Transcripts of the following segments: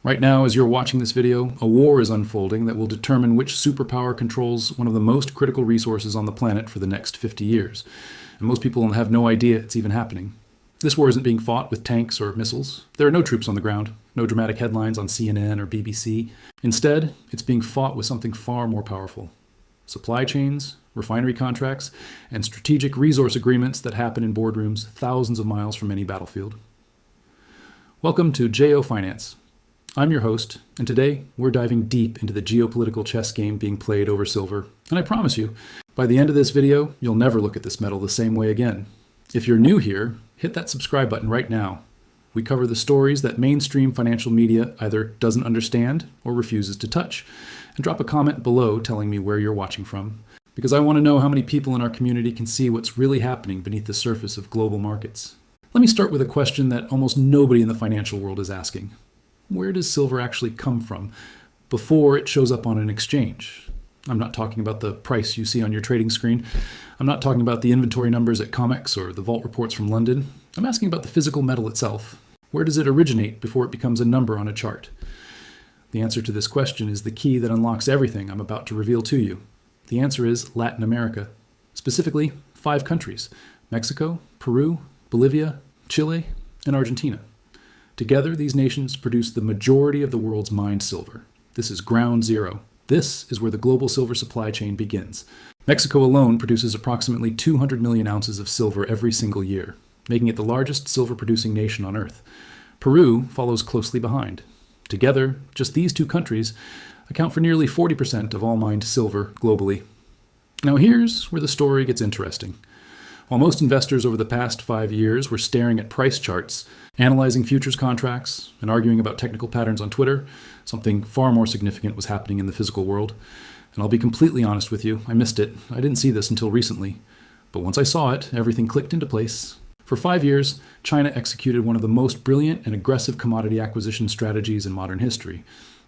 Right now, as you're watching this video, a war is unfolding that will determine which superpower controls one of the most critical resources on the planet for the next 50 years. And most people have no idea it's even happening. This war isn't being fought with tanks or missiles. There are no troops on the ground, no dramatic headlines on CNN or BBC. Instead, it's being fought with something far more powerful. Supply chains, refinery contracts, and strategic resource agreements that happen in boardrooms thousands of miles from any battlefield. Welcome to Geofinance. I'm your host, and today we're diving deep into the geopolitical chess game being played over silver. And I promise you, by the end of this video, you'll never look at this metal the same way again. If you're new here, hit that subscribe button right now. We cover the stories that mainstream financial media either doesn't understand or refuses to touch. And drop a comment below telling me where you're watching from, because I want to know how many people in our community can see what's really happening beneath the surface of global markets. Let me start with a question that almost nobody in the financial world is asking. Where does silver actually come from before it shows up on an exchange? I'm not talking about the price you see on your trading screen. I'm not talking about the inventory numbers at COMEX or the vault reports from London. I'm asking about the physical metal itself. Where does it originate before it becomes a number on a chart? The answer to this question is the key that unlocks everything I'm about to reveal to you. The answer is Latin America. Specifically, 5 countries: Mexico, Peru, Bolivia, Chile, and Argentina. Together, these nations produce the majority of the world's mined silver. This is ground zero. This is where the global silver supply chain begins. Mexico alone produces approximately 200 million ounces of silver every single year, making it the largest silver-producing nation on Earth. Peru follows closely behind. Together, just these 2 countries account for nearly 40% of all mined silver globally. Now here's where the story gets interesting. While most investors over the past 5 years were staring at price charts, analyzing futures contracts, and arguing about technical patterns on Twitter, something far more significant was happening in the physical world. And I'll be completely honest with you, I missed it. I didn't see this until recently. But once I saw it, everything clicked into place. For 5 years, China executed one of the most brilliant and aggressive commodity acquisition strategies in modern history.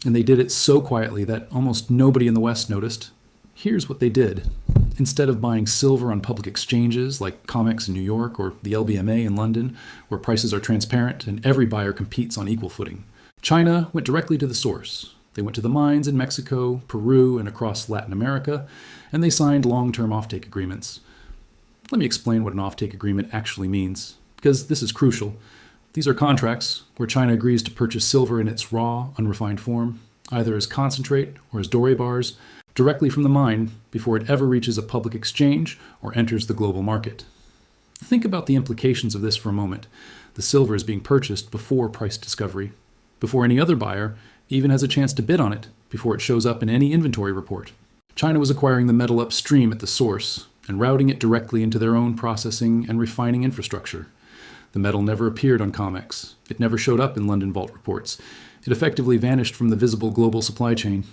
And they did it so quietly that almost nobody in the West noticed. Here's what they did. Instead of buying silver on public exchanges like COMEX in New York or the LBMA in London, where prices are transparent and every buyer competes on equal footing, China went directly to the source. They went to the mines in Mexico, Peru, and across Latin America, and they signed long-term offtake agreements. Let me explain what an offtake agreement actually means, because this is crucial. These are contracts where China agrees to purchase silver in its raw, unrefined form, either as concentrate or as doré bars, directly from the mine before it ever reaches a public exchange or enters the global market. Think about the implications of this for a moment. The silver is being purchased before price discovery, before any other buyer even has a chance to bid on it, before it shows up in any inventory report. China was acquiring the metal upstream at the source and routing it directly into their own processing and refining infrastructure. The metal never appeared on COMEX. It never showed up in London vault reports. It effectively vanished from the visible global supply chain.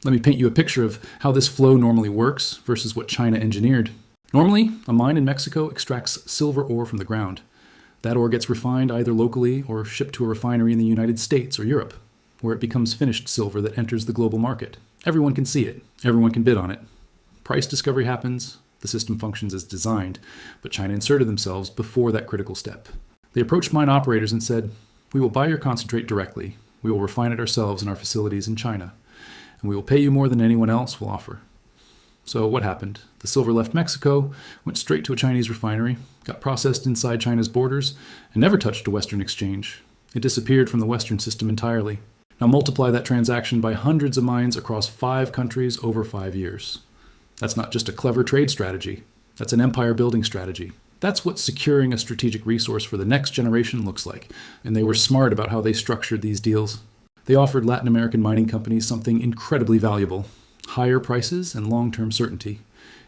Let me paint you a picture of how this flow normally works versus what China engineered. Normally, a mine in Mexico extracts silver ore from the ground. That ore gets refined either locally or shipped to a refinery in the United States or Europe, where it becomes finished silver that enters the global market. Everyone can see it. Everyone can bid on it. Price discovery happens. The system functions as designed, but China inserted themselves before that critical step. They approached mine operators and said, "We will buy your concentrate directly. We will refine it ourselves in our facilities in China. And we will pay you more than anyone else will offer." So what happened? The silver left Mexico, went straight to a Chinese refinery, got processed inside China's borders, and never touched a Western exchange. It disappeared from the Western system entirely. Now multiply that transaction by hundreds of mines across 5 countries over 5 years. That's not just a clever trade strategy. That's an empire-building strategy. That's what securing a strategic resource for the next generation looks like. And they were smart about how they structured these deals. They offered Latin American mining companies something incredibly valuable: higher prices and long-term certainty.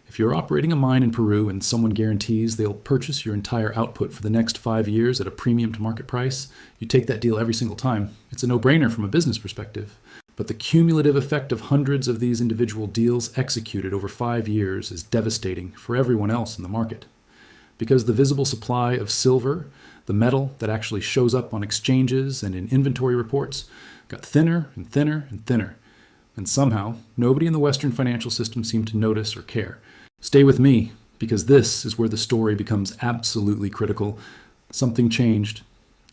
If you're operating a mine in Peru and someone guarantees they'll purchase your entire output for the next 5 years at a premium to market price, you take that deal every single time. It's a no-brainer from a business perspective. But the cumulative effect of hundreds of these individual deals executed over 5 years is devastating for everyone else in the market. Because the visible supply of silver, the metal that actually shows up on exchanges and in inventory reports, got thinner and thinner and thinner. And somehow, nobody in the Western financial system seemed to notice or care. Stay with me, because this is where the story becomes absolutely critical. Something changed.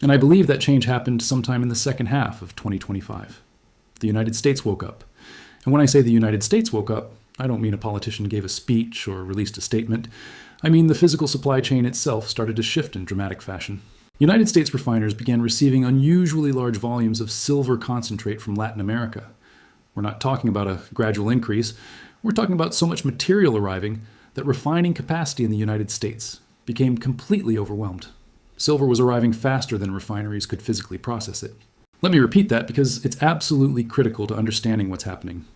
And I believe that change happened sometime in the second half of 2025. The United States woke up. And when I say the United States woke up, I don't mean a politician gave a speech or released a statement. I mean the physical supply chain itself started to shift in dramatic fashion. United States refiners began receiving unusually large volumes of silver concentrate from Latin America. We're not talking about a gradual increase. We're talking about so much material arriving that refining capacity in the United States became completely overwhelmed. Silver was arriving faster than refineries could physically process it. Let me repeat that because it's absolutely critical to understanding what's happening.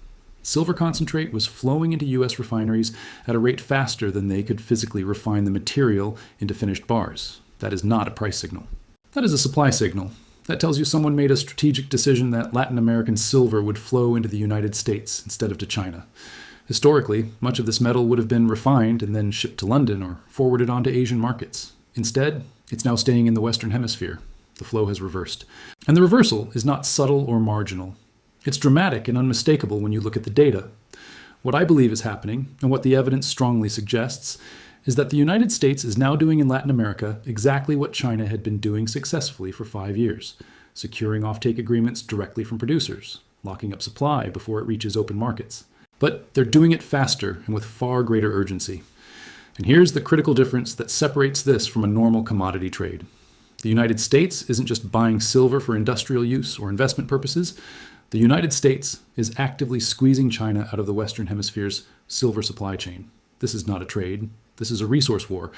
Silver concentrate was flowing into U.S. refineries at a rate faster than they could physically refine the material into finished bars. That is not a price signal. That is a supply signal. That tells you someone made a strategic decision that Latin American silver would flow into the United States instead of to China. Historically, much of this metal would have been refined and then shipped to London or forwarded onto Asian markets. Instead, it's now staying in the Western Hemisphere. The flow has reversed. And the reversal is not subtle or marginal. It's dramatic and unmistakable when you look at the data. What I believe is happening, and what the evidence strongly suggests, is that the United States is now doing in Latin America exactly what China had been doing successfully for 5 years, securing offtake agreements directly from producers, locking up supply before it reaches open markets. But they're doing it faster and with far greater urgency. And here's the critical difference that separates this from a normal commodity trade. The United States isn't just buying silver for industrial use or investment purposes. The United States is actively squeezing China out of the Western Hemisphere's silver supply chain. This is not a trade. This is a resource war,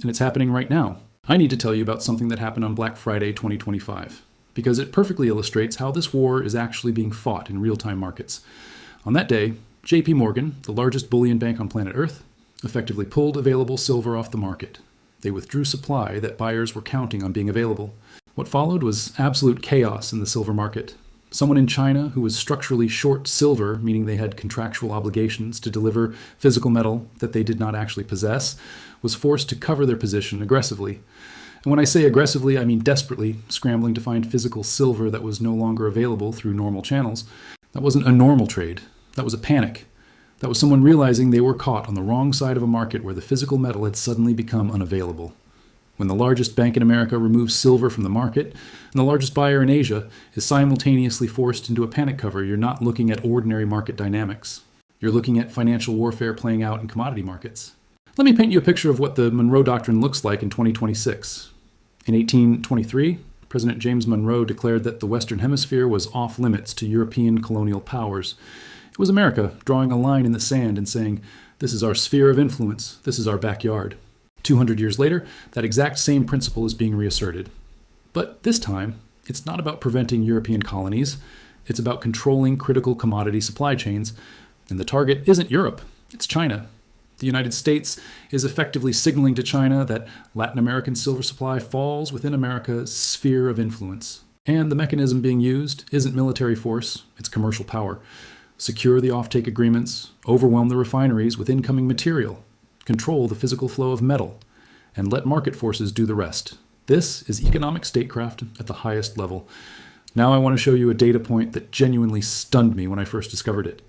and it's happening right now. I need to tell you about something that happened on Black Friday 2025, because it perfectly illustrates how this war is actually being fought in real-time markets. On that day, JP Morgan, the largest bullion bank on planet Earth, effectively pulled available silver off the market. They withdrew supply that buyers were counting on being available. What followed was absolute chaos in the silver market. Someone in China who was structurally short silver, meaning they had contractual obligations to deliver physical metal that they did not actually possess, was forced to cover their position aggressively. And when I say aggressively, I mean desperately, scrambling to find physical silver that was no longer available through normal channels. That wasn't a normal trade. That was a panic. That was someone realizing they were caught on the wrong side of a market where the physical metal had suddenly become unavailable. When the largest bank in America removes silver from the market, and the largest buyer in Asia is simultaneously forced into a panic cover, you're not looking at ordinary market dynamics. You're looking at financial warfare playing out in commodity markets. Let me paint you a picture of what the Monroe Doctrine looks like in 2026. In 1823, President James Monroe declared that the Western Hemisphere was off limits to European colonial powers. It was America drawing a line in the sand and saying, this is our sphere of influence, this is our backyard. 200 years later, that exact same principle is being reasserted. But this time, it's not about preventing European colonies, it's about controlling critical commodity supply chains, and the target isn't Europe, it's China. The United States is effectively signaling to China that Latin American silver supply falls within America's sphere of influence. And the mechanism being used isn't military force, it's commercial power. Secure the offtake agreements, overwhelm the refineries with incoming material, control the physical flow of metal, and let market forces do the rest. This is economic statecraft at the highest level. Now I want to show you a data point that genuinely stunned me when I first discovered it.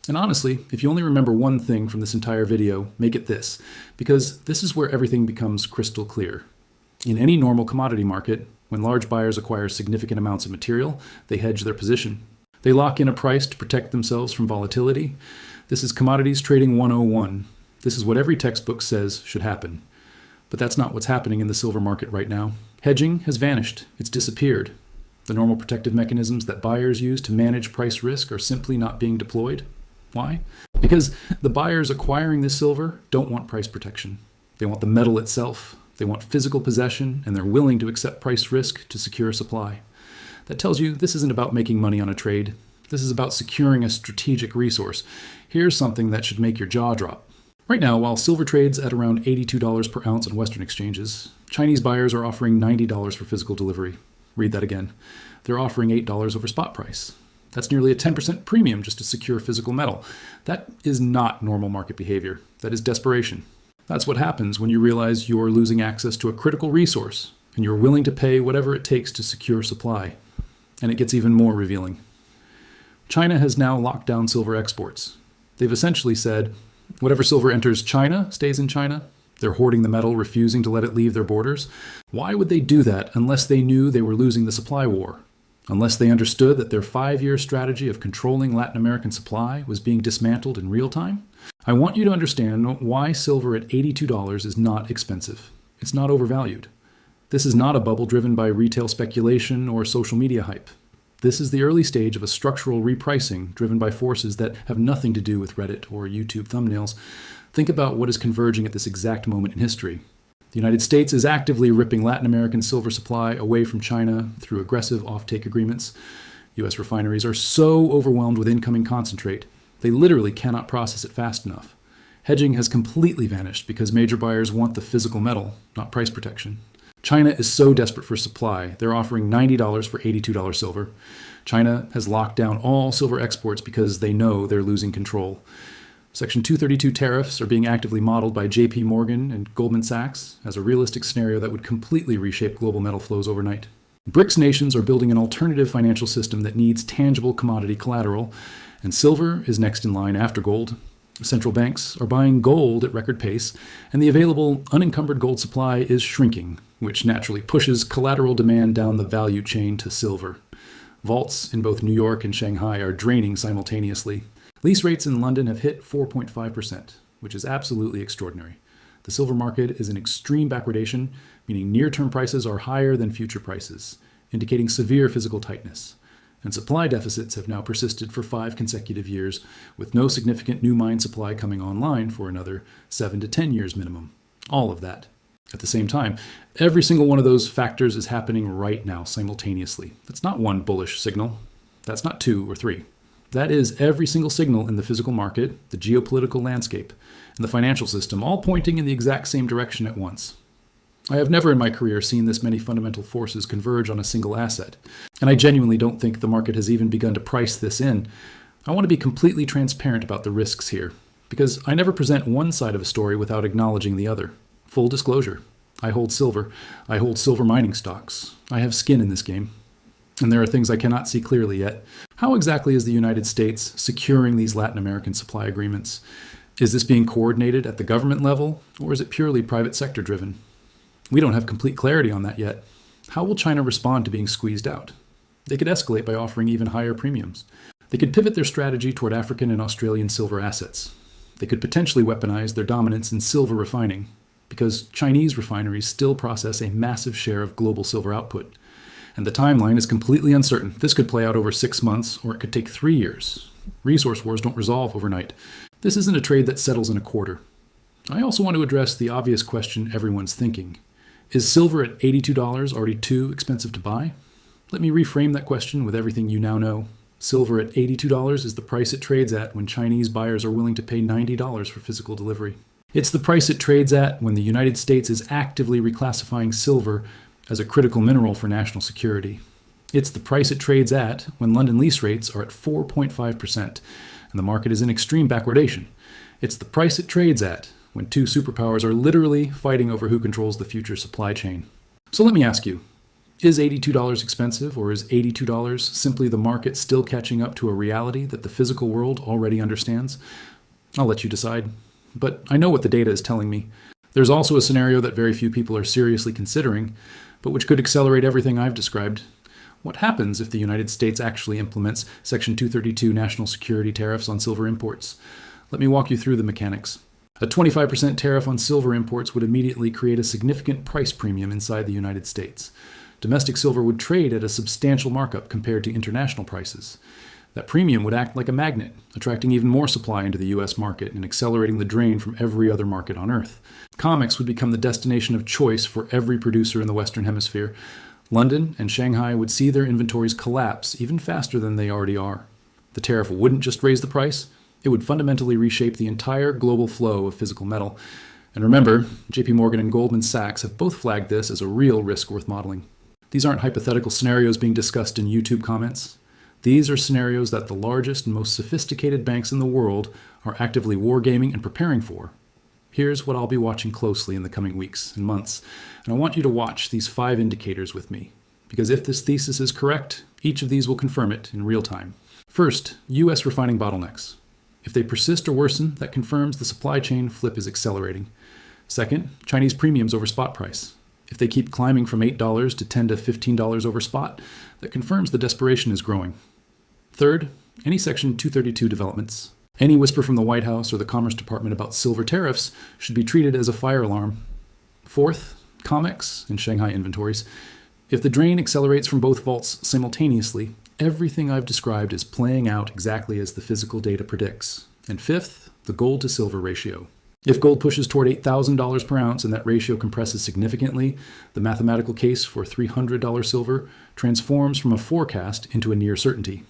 And honestly, if you only remember one thing from this entire video, make it this, because this is where everything becomes crystal clear. In any normal commodity market, when large buyers acquire significant amounts of material, they hedge their position. They lock in a price to protect themselves from volatility. This is commodities trading 101. This is what every textbook says should happen. But that's not what's happening in the silver market right now. Hedging has vanished. It's disappeared. The normal protective mechanisms that buyers use to manage price risk are simply not being deployed. Why? Because the buyers acquiring this silver don't want price protection. They want the metal itself. They want physical possession, and they're willing to accept price risk to secure supply. That tells you this isn't about making money on a trade. This is about securing a strategic resource. Here's something that should make your jaw drop. Right now, while silver trades at around $82 per ounce on Western exchanges, Chinese buyers are offering $90 for physical delivery. Read that again. They're offering $8 over spot price. That's nearly a 10% premium just to secure physical metal. That is not normal market behavior. That is desperation. That's what happens when you realize you're losing access to a critical resource and you're willing to pay whatever it takes to secure supply. And it gets even more revealing. China has now locked down silver exports. They've essentially said, whatever silver enters China stays in China, They're hoarding the metal, refusing to let it leave their borders. Why would they do that unless they knew they were losing the supply war? Unless they understood that their 5-year strategy of controlling Latin American supply was being dismantled in real time? I want you to understand why silver at $82 is not expensive. It's not overvalued. This is not a bubble driven by retail speculation or social media hype. This is the early stage of a structural repricing driven by forces that have nothing to do with Reddit or YouTube thumbnails. Think about what is converging at this exact moment in history. The United States is actively ripping Latin American silver supply away from China through aggressive offtake agreements. U.S. refineries are so overwhelmed with incoming concentrate, they literally cannot process it fast enough. Hedging has completely vanished because major buyers want the physical metal, not price protection. China is so desperate for supply, they're offering $90 for $82 silver. China has locked down all silver exports because they know they're losing control. Section 232 tariffs are being actively modeled by JP Morgan and Goldman Sachs as a realistic scenario that would completely reshape global metal flows overnight. BRICS nations are building an alternative financial system that needs tangible commodity collateral, and silver is next in line after gold. Central banks are buying gold at record pace, and the available unencumbered gold supply is shrinking, which naturally pushes collateral demand down the value chain to silver. Vaults in both New York and Shanghai are draining simultaneously. Lease rates in London have hit 4.5%, which is absolutely extraordinary. The silver market is in extreme backwardation, meaning near-term prices are higher than future prices, indicating severe physical tightness. And supply deficits have now persisted for 5 consecutive years, with no significant new mine supply coming online for another 7 to 10 years minimum. All of that. At the same time, every single one of those factors is happening right now simultaneously. That's not one bullish signal. That's not 2 or 3. That is every single signal in the physical market, the geopolitical landscape, and the financial system, all pointing in the exact same direction at once. I have never in my career seen this many fundamental forces converge on a single asset, and I genuinely don't think the market has even begun to price this in. I want to be completely transparent about the risks here, because I never present one side of a story without acknowledging the other. Full disclosure, I hold silver. I hold silver mining stocks. I have skin in this game. And there are things I cannot see clearly yet. How exactly is the United States securing these Latin American supply agreements? Is this being coordinated at the government level, or is it purely private sector driven? We don't have complete clarity on that yet. How will China respond to being squeezed out? They could escalate by offering even higher premiums. They could pivot their strategy toward African and Australian silver assets. They could potentially weaponize their dominance in silver refining, because Chinese refineries still process a massive share of global silver output. And the timeline is completely uncertain. This could play out over 6 months, or it could take 3 years. Resource wars don't resolve overnight. This isn't a trade that settles in a quarter. I also want to address the obvious question everyone's thinking. Is silver at $82 already too expensive to buy? Let me reframe that question with everything you now know. Silver at $82 is the price it trades at when Chinese buyers are willing to pay $90 for physical delivery. It's the price it trades at when the United States is actively reclassifying silver as a critical mineral for national security. It's the price it trades at when London lease rates are at 4.5% and the market is in extreme backwardation. It's the price it trades at when 2 superpowers are literally fighting over who controls the future supply chain. So let me ask you, is $82 expensive, or is $82 simply the market still catching up to a reality that the physical world already understands? I'll let you decide. But I know what the data is telling me. There's also a scenario that very few people are seriously considering, but which could accelerate everything I've described. What happens if the United States actually implements Section 232 national security tariffs on silver imports? Let me walk you through the mechanics. A 25% tariff on silver imports would immediately create a significant price premium inside the United States. Domestic silver would trade at a substantial markup compared to international prices. That premium would act like a magnet, attracting even more supply into the U.S. market and accelerating the drain from every other market on Earth. COMEX would become the destination of choice for every producer in the Western Hemisphere. London and Shanghai would see their inventories collapse even faster than they already are. The tariff wouldn't just raise the price, it would fundamentally reshape the entire global flow of physical metal. And remember, JP Morgan and Goldman Sachs have both flagged this as a real risk worth modeling. These aren't hypothetical scenarios being discussed in YouTube comments. These are scenarios that the largest and most sophisticated banks in the world are actively wargaming and preparing for. Here's what I'll be watching closely in the coming weeks and months, and I want you to watch these 5 indicators with me, because if this thesis is correct, each of these will confirm it in real time. First, U.S. refining bottlenecks. If they persist or worsen, that confirms the supply chain flip is accelerating. Second, Chinese premiums over spot price. If they keep climbing from $8 to $10 to $15 over spot, that confirms the desperation is growing. Third, any Section 232 developments. Any whisper from the White House or the Commerce Department about silver tariffs should be treated as a fire alarm. Fourth, COMEX and Shanghai inventories. If the drain accelerates from both vaults simultaneously, everything I've described is playing out exactly as the physical data predicts. And fifth, the gold to silver ratio. If gold pushes toward $8,000 per ounce and that ratio compresses significantly, the mathematical case for $300 silver transforms from a forecast into a near certainty.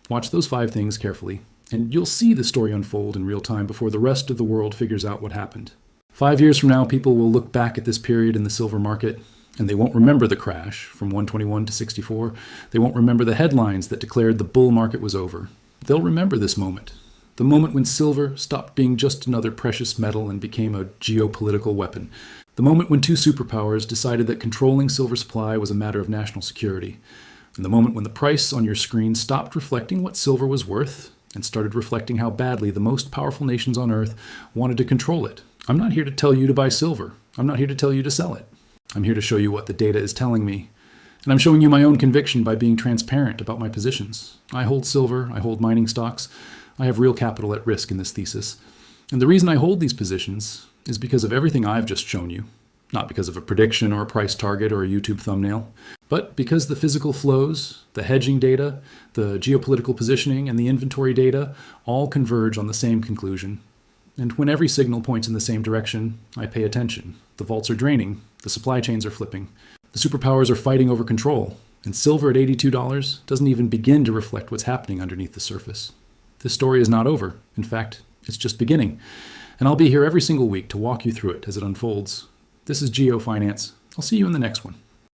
Watch those 5 things carefully, and you'll see the story unfold in real time before the rest of the world figures out what happened. 5 years from now, people will look back at this period in the silver market, and they won't remember the crash from 121 to 64. They won't remember the headlines that declared the bull market was over. They'll remember this moment. The moment when silver stopped being just another precious metal and became a geopolitical weapon. The moment when 2 superpowers decided that controlling silver supply was a matter of national security. And the moment when the price on your screen stopped reflecting what silver was worth and started reflecting how badly the most powerful nations on Earth wanted to control it. I'm not here to tell you to buy silver. I'm not here to tell you to sell it. I'm here to show you what the data is telling me. And I'm showing you my own conviction by being transparent about my positions. I hold silver, I hold mining stocks. I have real capital at risk in this thesis. And the reason I hold these positions is because of everything I've just shown you. Not because of a prediction or a price target or a YouTube thumbnail, but because the physical flows, the hedging data, the geopolitical positioning, and the inventory data all converge on the same conclusion. And when every signal points in the same direction, I pay attention. The vaults are draining, the supply chains are flipping, the superpowers are fighting over control, and silver at $82 doesn't even begin to reflect what's happening underneath the surface. This story is not over. In fact, it's just beginning. And I'll be here every single week to walk you through it as it unfolds. This is Geo Finance. I'll see you in the next one.